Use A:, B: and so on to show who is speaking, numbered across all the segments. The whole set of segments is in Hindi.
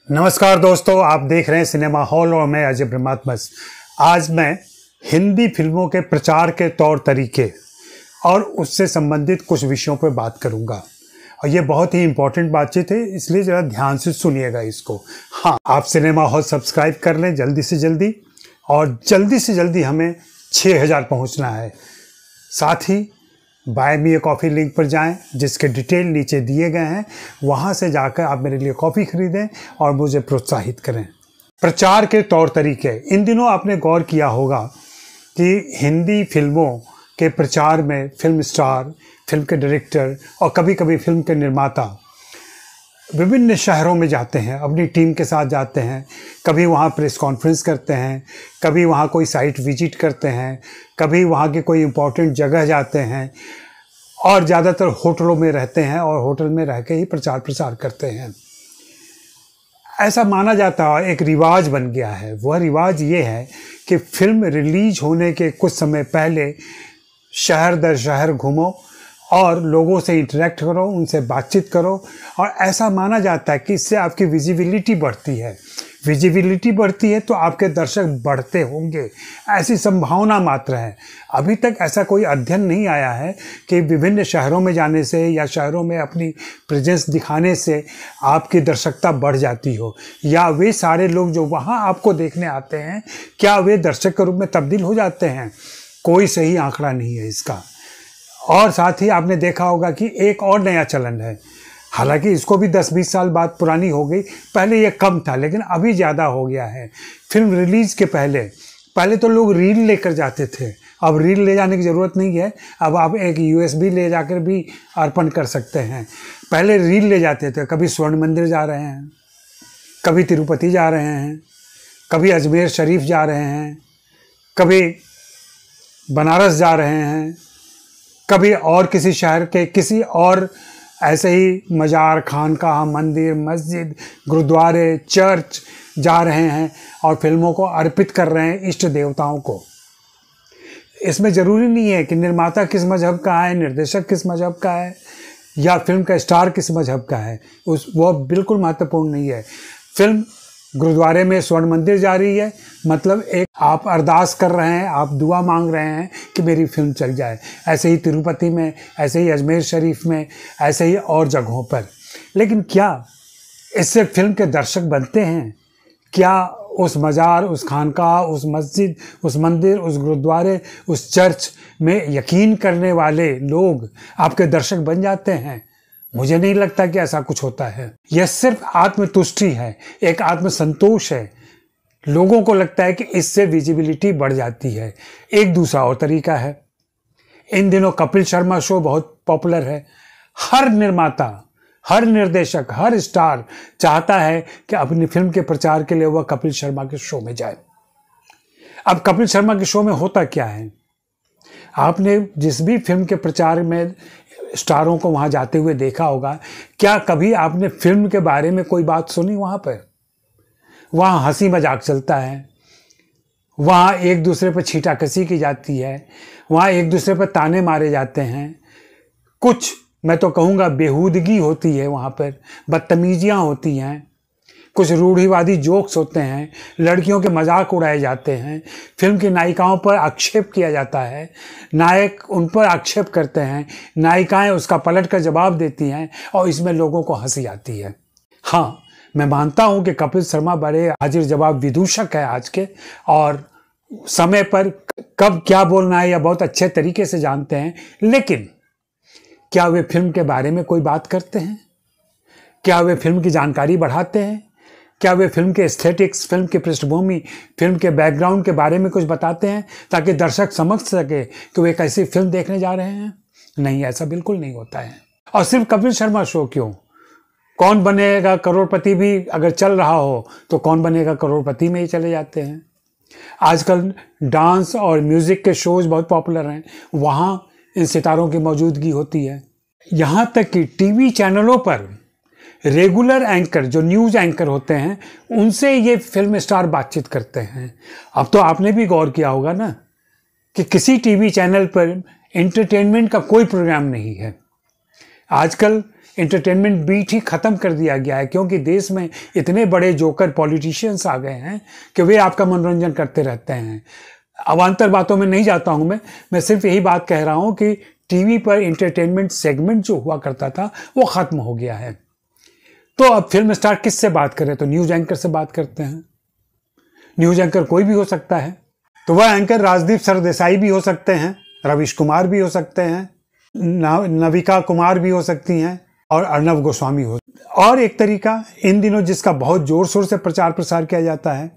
A: नमस्कार दोस्तों, आप देख रहे हैं सिनेमा हॉल और मैं अजय ब्रह्मात्मस। आज मैं हिंदी फिल्मों के प्रचार के तौर तरीके और उससे संबंधित कुछ विषयों पर बात करूंगा और ये बहुत ही इम्पोर्टेंट बातचीत है, इसलिए ज़रा ध्यान से सुनिएगा इसको। हाँ, आप सिनेमा हॉल सब्सक्राइब कर लें जल्दी से जल्दी, और जल्दी से जल्दी हमें 6000 पहुँचना है। साथ ही buy me a coffee link पर जाएं, जिसके डिटेल नीचे दिए गए हैं। वहां से जाकर आप मेरे लिए कॉफ़ी खरीदें और मुझे प्रोत्साहित करें। प्रचार के तौर तरीके, इन दिनों आपने गौर किया होगा कि हिंदी फिल्मों के प्रचार में फिल्म स्टार, फिल्म के डायरेक्टर और कभी कभी फिल्म के निर्माता विभिन्न शहरों में जाते हैं, अपनी टीम के साथ जाते हैं। कभी वहाँ प्रेस कॉन्फ्रेंस करते हैं, कभी वहाँ कोई साइट विजिट करते हैं, कभी वहाँ की कोई इम्पोर्टेंट जगह जाते हैं और ज़्यादातर होटलों में रहते हैं और होटल में रह के ही प्रचार प्रसार करते हैं। ऐसा माना जाता है, एक रिवाज बन गया है। वह रिवाज ये है कि फिल्म रिलीज होने के कुछ समय पहले शहर दर शहर घूमो और लोगों से इंटरेक्ट करो, उनसे बातचीत करो, और ऐसा माना जाता है कि इससे आपकी विजिबिलिटी बढ़ती है। विजिबिलिटी बढ़ती है तो आपके दर्शक बढ़ते होंगे, ऐसी संभावना मात्र है। अभी तक ऐसा कोई अध्ययन नहीं आया है कि विभिन्न शहरों में जाने से या शहरों में अपनी प्रेजेंस दिखाने से आपकी दर्शकता बढ़ जाती हो, या वे सारे लोग जो वहाँ आपको देखने आते हैं क्या वे दर्शक के रूप में तब्दील हो जाते हैं। कोई सही आंकड़ा नहीं है इसका। और साथ ही आपने देखा होगा कि एक और नया चलन है, हालांकि इसको भी 10-20 साल बाद पुरानी हो गई। पहले ये कम था लेकिन अभी ज़्यादा हो गया है। फिल्म रिलीज़ के पहले तो लोग रील लेकर जाते थे। अब रील ले जाने की ज़रूरत नहीं है, अब आप एक USB ले जाकर भी अर्पण कर सकते हैं। पहले रील ले जाते थे, कभी स्वर्ण मंदिर जा रहे हैं, कभी तिरुपति जा रहे हैं, कभी अजमेर शरीफ जा रहे हैं, कभी बनारस जा रहे हैं, कभी और किसी शहर के किसी और ऐसे ही मज़ार, खानकाह, मंदिर, मस्जिद, गुरुद्वारे, चर्च जा रहे हैं और फिल्मों को अर्पित कर रहे हैं इष्ट देवताओं को। इसमें ज़रूरी नहीं है कि निर्माता किस मजहब का है, निर्देशक किस मजहब का है, या फिल्म का स्टार किस मजहब का है। वो बिल्कुल महत्वपूर्ण नहीं है। फिल्म गुरुद्वारे में स्वर्ण मंदिर जा रही है, मतलब एक आप अरदास कर रहे हैं, आप दुआ मांग रहे हैं कि मेरी फिल्म चल जाए। ऐसे ही तिरुपति में, ऐसे ही अजमेर शरीफ में, ऐसे ही और जगहों पर। लेकिन क्या इससे फिल्म के दर्शक बनते हैं? क्या उस मज़ार, उस खानकाह, उस मस्जिद, उस मंदिर, उस गुरुद्वारे, उस चर्च में यकीन करने वाले लोग आपके दर्शक बन जाते हैं? मुझे नहीं लगता कि ऐसा कुछ होता है। यह सिर्फ आत्मतुष्टि है, एक आत्मसंतोष है। लोगों को लगता है कि इससे विजिबिलिटी बढ़ जाती है। एक दूसरा और तरीका है, इन दिनों कपिल शर्मा शो बहुत पॉपुलर है। हर निर्माता, हर निर्देशक, हर स्टार चाहता है कि अपनी फिल्म के प्रचार के लिए वह कपिल शर्मा के शो में जाए। अब कपिल शर्मा के शो में होता क्या है? आपने जिस भी फिल्म के प्रचार में स्टारों को वहाँ जाते हुए देखा होगा, क्या कभी आपने फिल्म के बारे में कोई बात सुनी? वहाँ पर वहाँ हंसी मजाक चलता है, वहाँ एक दूसरे पर छींटाकसी की जाती है, वहाँ एक दूसरे पर ताने मारे जाते हैं। कुछ मैं तो कहूँगा बेहूदगी होती है, वहाँ पर बदतमीजियाँ होती हैं, कुछ रूढ़िवादी जोक्स होते हैं, लड़कियों के मजाक उड़ाए जाते हैं, फिल्म की नायिकाओं पर आक्षेप किया जाता है, नायक उन पर आक्षेप करते हैं, नायिकाएं उसका पलट कर जवाब देती हैं और इसमें लोगों को हंसी आती है। हाँ, मैं मानता हूँ कि कपिल शर्मा बड़े हाजिर जवाब विदूषक है आज के, और समय पर कब क्या बोलना है या बहुत अच्छे तरीके से जानते हैं। लेकिन क्या वे फिल्म के बारे में कोई बात करते हैं? क्या वे फिल्म की जानकारी बढ़ाते हैं? क्या वे फिल्म के एस्थेटिक्स, फिल्म की पृष्ठभूमि, फिल्म के बैकग्राउंड के बारे में कुछ बताते हैं ताकि दर्शक समझ सके कि वे कैसी फिल्म देखने जा रहे हैं? नहीं, ऐसा बिल्कुल नहीं होता है। और सिर्फ कपिल शर्मा शो क्यों, कौन बनेगा करोड़पति भी अगर चल रहा हो तो कौन बनेगा करोड़पति में ही चले जाते हैं। आजकल डांस और म्यूज़िक के शोज बहुत पॉपुलर हैं, वहाँ इन सितारों की मौजूदगी होती है। यहाँ तक कि टीवी चैनलों पर रेगुलर एंकर, जो न्यूज़ एंकर होते हैं, उनसे ये फिल्म स्टार बातचीत करते हैं। अब तो आपने भी गौर किया होगा ना कि किसी टीवी चैनल पर एंटरटेनमेंट का कोई प्रोग्राम नहीं है। आजकल इंटरटेनमेंट बीट ही ख़त्म कर दिया गया है, क्योंकि देश में इतने बड़े जोकर पॉलिटिशियंस आ गए हैं कि वे आपका मनोरंजन करते रहते हैं। अवान्तर बातों में नहीं जाता हूँ मैं सिर्फ यही बात कह रहा हूँ कि टीवी पर इंटरटेनमेंट सेगमेंट जो हुआ करता था वो ख़त्म हो गया है। तो अब फिल्म स्टार किससे बात करें? तो न्यूज़ एंकर से बात करते हैं। न्यूज़ एंकर कोई भी हो सकता है, तो वह एंकर राजदीप सरदेसाई भी हो सकते हैं, रवीश कुमार भी हो सकते हैं, नविका कुमार भी हो सकती हैं और अर्नब गोस्वामी हो। और एक तरीका इन दिनों जिसका बहुत ज़ोर शोर से प्रचार प्रसार किया जाता है,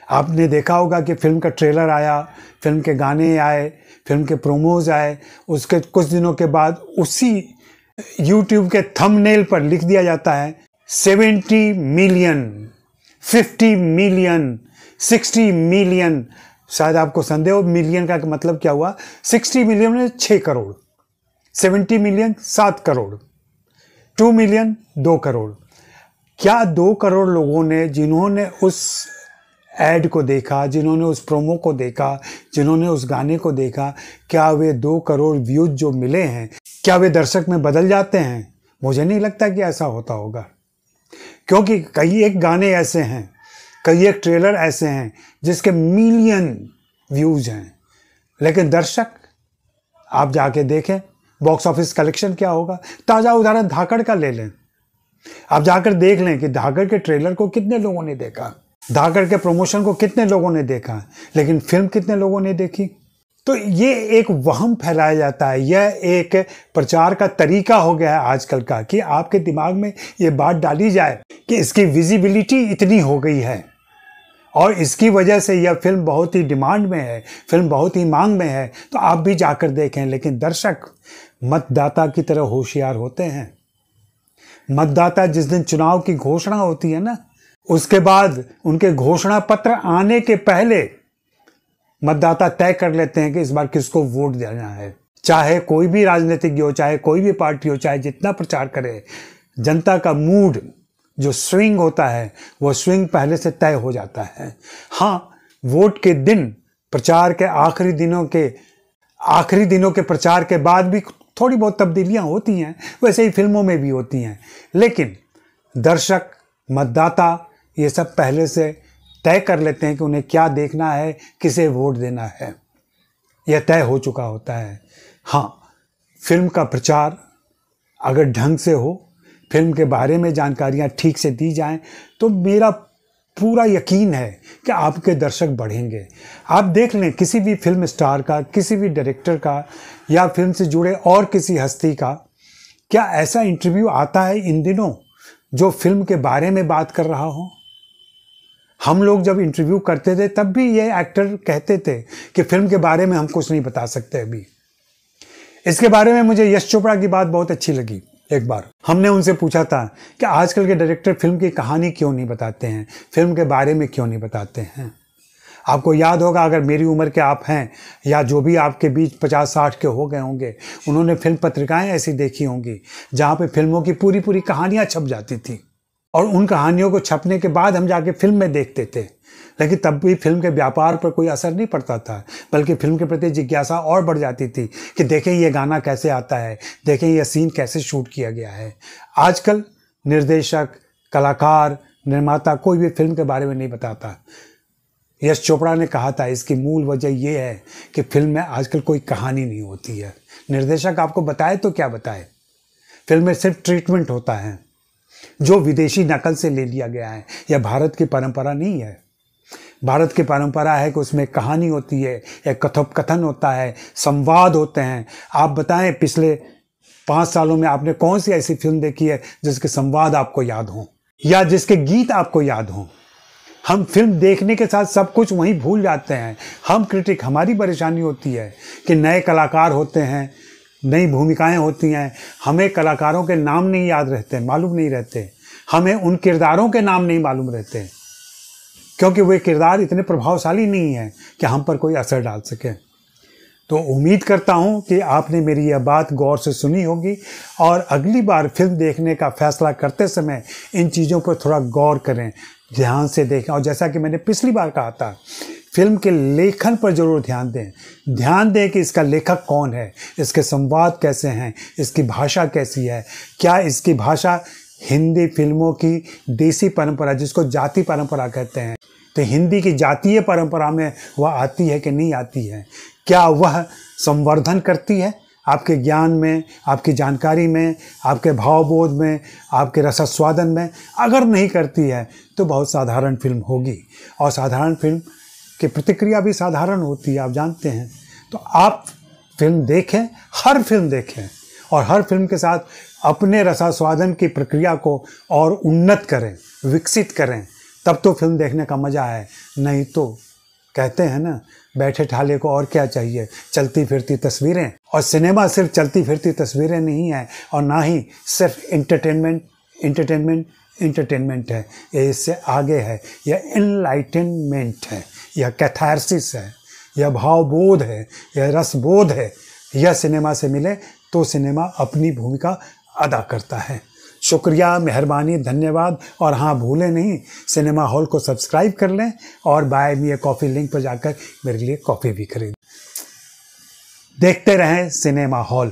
A: आपने देखा होगा कि फिल्म का ट्रेलर आया, फिल्म के गाने आए, फिल्म के प्रोमोज आए, उसके कुछ दिनों के बाद उसी यूट्यूब के थंबनेल पर लिख दिया जाता है 70 मिलियन, 50 मिलियन, 60 मिलियन। शायद आपको संदेह हो मिलियन का मतलब क्या हुआ। 60 मिलियन में 6 करोड़, 70 मिलियन 7 करोड़, 2 मिलियन 2 करोड़। क्या 2 करोड़ लोगों ने, जिन्होंने उस एड को देखा, जिन्होंने उस प्रोमो को देखा, जिन्होंने उस गाने को देखा, क्या वे 2 करोड़ व्यूज जो मिले हैं, क्या वे दर्शक में बदल जाते हैं? मुझे नहीं लगता कि ऐसा होता होगा, क्योंकि कई एक गाने ऐसे हैं, कई एक ट्रेलर ऐसे हैं जिसके मिलियन व्यूज हैं, लेकिन दर्शक, आप जाके देखें बॉक्स ऑफिस कलेक्शन क्या होगा। ताज़ा उदाहरण धाकड़ का ले लें। आप जाकर देख लें कि धाकड़ के ट्रेलर को कितने लोगों ने देखा, धाकड़ के प्रमोशन को कितने लोगों ने देखा, लेकिन फिल्म कितने लोगों ने देखी। तो ये एक वहम फैलाया जाता है, यह एक प्रचार का तरीका हो गया है आजकल का, कि आपके दिमाग में ये बात डाली जाए कि इसकी विजिबिलिटी इतनी हो गई है और इसकी वजह से यह फिल्म बहुत ही डिमांड में है, फिल्म बहुत ही मांग में है, तो आप भी जाकर देखें। लेकिन दर्शक मतदाता की तरह होशियार होते हैं। मतदाता जिस दिन चुनाव की घोषणा होती है ना, उसके बाद उनके घोषणा पत्र आने के पहले मतदाता तय कर लेते हैं कि इस बार किसको वोट देना है। चाहे कोई भी राजनीतिक हो, चाहे कोई भी पार्टी हो, चाहे जितना प्रचार करे, जनता का मूड जो स्विंग होता है वो स्विंग पहले से तय हो जाता है। हाँ, वोट के दिन, प्रचार के आखिरी दिनों के प्रचार के बाद भी थोड़ी बहुत तब्दीलियां होती हैं, वैसे ही फिल्मों में भी होती हैं, लेकिन दर्शक, मतदाता ये सब पहले से तय कर लेते हैं कि उन्हें क्या देखना है, किसे वोट देना है, यह तय हो चुका होता है। हाँ, फिल्म का प्रचार अगर ढंग से हो, फिल्म के बारे में जानकारियाँ ठीक से दी जाएं, तो मेरा पूरा यकीन है कि आपके दर्शक बढ़ेंगे। आप देख लें किसी भी फिल्म स्टार का, किसी भी डायरेक्टर का या फिल्म से जुड़े और किसी हस्ती का, क्या ऐसा इंटरव्यू आता है इन दिनों जो फिल्म के बारे में बात कर रहा हो? हम लोग जब इंटरव्यू करते थे तब भी ये एक्टर कहते थे कि फिल्म के बारे में हम कुछ नहीं बता सकते अभी। इसके बारे में मुझे यश चोपड़ा की बात बहुत अच्छी लगी। एक बार हमने उनसे पूछा था कि आजकल के डायरेक्टर फिल्म की कहानी क्यों नहीं बताते हैं, फिल्म के बारे में क्यों नहीं बताते हैं। आपको याद होगा, अगर मेरी उम्र के आप हैं या जो भी आपके बीच 50-60 के हो गए होंगे, उन्होंने फिल्म पत्रिकाएं ऐसी देखी होंगी जहाँ पे फिल्मों की पूरी पूरी कहानियाँ छप जाती थी और उन कहानियों को छपने के बाद हम जाके फिल्म में देखते थे, लेकिन तब भी फिल्म के व्यापार पर कोई असर नहीं पड़ता था, बल्कि फिल्म के प्रति जिज्ञासा और बढ़ जाती थी कि देखें ये गाना कैसे आता है, देखें ये सीन कैसे शूट किया गया है। आजकल निर्देशक, कलाकार, निर्माता कोई भी फिल्म के बारे में नहीं बताता। यश चोपड़ा ने कहा था इसकी मूल वजह ये है कि फिल्म में आजकल कोई कहानी नहीं होती है। निर्देशक आपको बताए तो क्या बताए, फिल्म में सिर्फ ट्रीटमेंट होता है जो विदेशी नकल से ले लिया गया है। यह भारत की परंपरा नहीं है। भारत की परंपरा है कि उसमें कहानी होती है, एक कथोपकथन होता है, संवाद होते हैं। आप बताएं पिछले 5 सालों में आपने कौन सी ऐसी फिल्म देखी है जिसके संवाद आपको याद हो या जिसके गीत आपको याद हों। हम फिल्म देखने के साथ सब कुछ वहीं भूल जाते हैं। हम क्रिटिक, हमारी परेशानी होती है कि नए कलाकार होते हैं, नई भूमिकाएं होती हैं, हमें कलाकारों के नाम नहीं याद रहते, मालूम नहीं रहते, हमें उन किरदारों के नाम नहीं मालूम रहते, क्योंकि वे किरदार इतने प्रभावशाली नहीं हैं कि हम पर कोई असर डाल सके। तो उम्मीद करता हूं कि आपने मेरी यह बात गौर से सुनी होगी और अगली बार फिल्म देखने का फैसला करते समय इन चीज़ों पर थोड़ा गौर करें, ध्यान से देखें। और जैसा कि मैंने पिछली बार कहा था, फिल्म के लेखन पर जरूर ध्यान दें। ध्यान दें कि इसका लेखक कौन है, इसके संवाद कैसे हैं, इसकी भाषा कैसी है, क्या इसकी भाषा हिंदी फिल्मों की देसी परंपरा, जिसको जाति परंपरा कहते हैं, तो हिंदी की जातीय परंपरा में वह आती है कि नहीं आती है, क्या वह संवर्धन करती है आपके ज्ञान में, आपकी जानकारी में, आपके भावबोध में, आपके रसास्वादन में। अगर नहीं करती है तो बहुत साधारण फिल्म होगी, और साधारण फिल्म की प्रतिक्रिया भी साधारण होती है, आप जानते हैं। तो आप फिल्म देखें, हर फिल्म देखें, और हर फिल्म के साथ अपने रसास्वादन की प्रक्रिया को और उन्नत करें, विकसित करें, तब तो फिल्म देखने का मज़ा है। नहीं तो कहते हैं ना, बैठे ठाले को और क्या चाहिए, चलती फिरती तस्वीरें। और सिनेमा सिर्फ चलती फिरती तस्वीरें नहीं है, और ना ही सिर्फ इंटरटेनमेंट है, ये इससे आगे है। यह एनलाइटनमेंट है, यह कैथारसिस है, यह भावबोध है, यह रसबोध है। यह सिनेमा से मिले तो सिनेमा अपनी भूमिका अदा करता है। शुक्रिया, मेहरबानी, धन्यवाद। और हाँ, भूलें नहीं, सिनेमा हॉल को सब्सक्राइब कर लें और buy me a coffee link पर जाकर मेरे लिए कॉफ़ी भी खरीदें। देखते रहें सिनेमा हॉल।